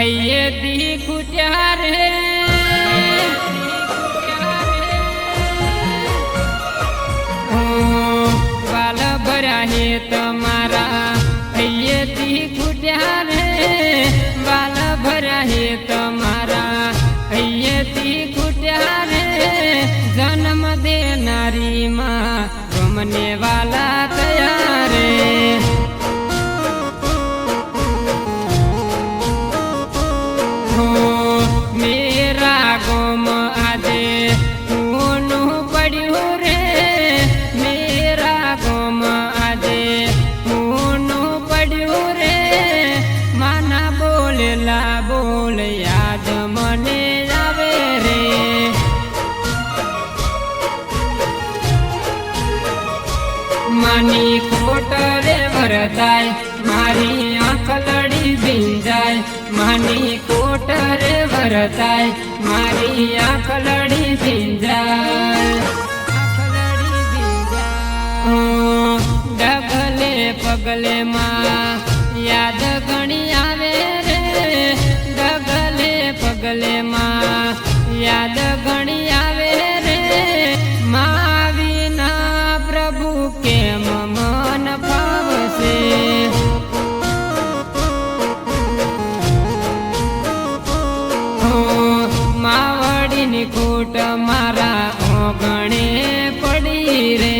हय्येती कुट्या रे बाल भरा है तमारा हय्येती कुट्या रे बाल भरा है तमारा हय्येती कुट्या रे जन्म देनारी माँ गमने वाला तैयार मेरा गोम आदे ऊनु पड़ू रे मेरा गोम आदे ऊनु पड़ू रे माना बोलला बोल याद मने आवे रे मानी खोट रे वरदाय मारी आँख लड़ी भींजाय मानी कोट रे वरदाय मारी आँख लड़ी भींजाय डगले पगले माँ याद घणी आवे रे डगले पगले माँ याद घणी आवे रे माँ विना प्रभु के मन भावसे मावड़ी कोट मारा ओगणे पड़ी रे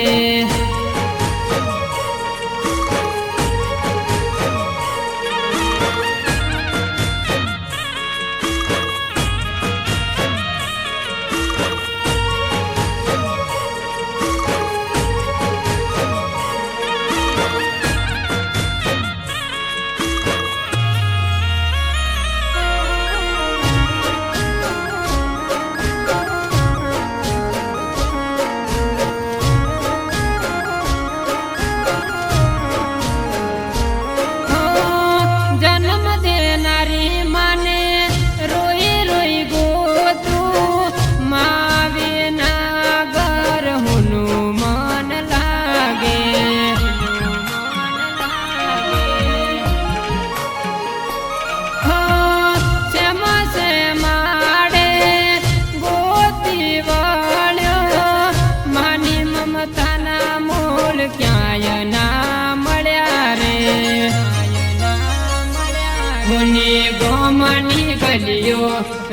जन्म देनारी माने रोई रोई गोतू माँ बिना घर हुनु मन लागे श्याम से माड़े गोती वाल्यो मानी ममता ना मोल क्याय ना मळ्या रे मुनि गोमनी गलियो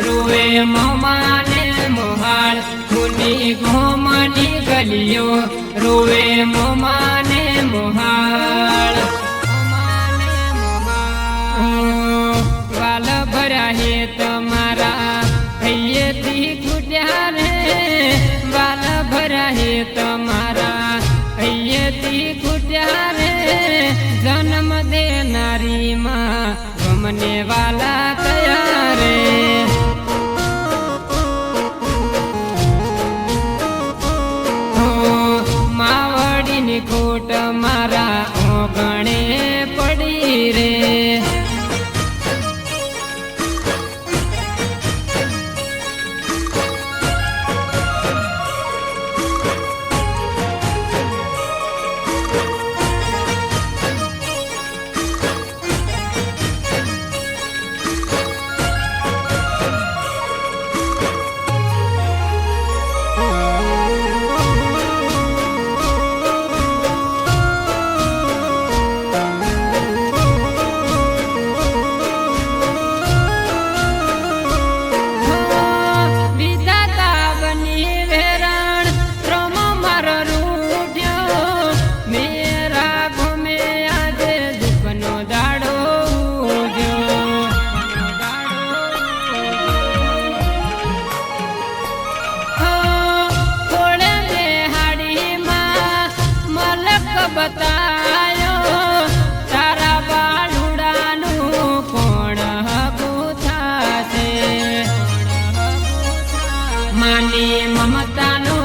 रोए मोमाने मोहाल मुनि गोमनी गलियो रोए मोमाने मोहाल बाल भरा है तमारा हय्येती कुट्या रे बाल भरा है तमारा हय्येती कुट्या रे जन्म देनारी माँ गमने वाला तैयार मावड़ी कोट मारा ओगणे पड़ी रे बतायो तारा बालुडानु कोण हगुथा से मानी ममता नो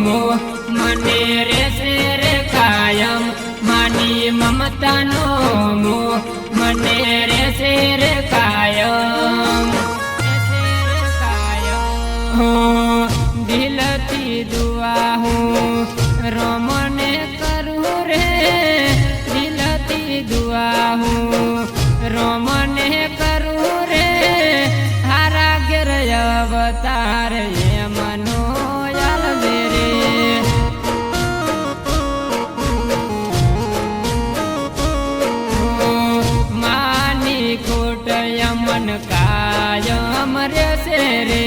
मोह मने रे से रे कायम मानी ममता नो मोह मने रे से रे कायम हो दिलती दुआ हूँ रोमने करू रे दिलती दुआ हूँ रोमने करू रे નો યાલવે રે માની ખોટ યમન કાયમ રહેશે રે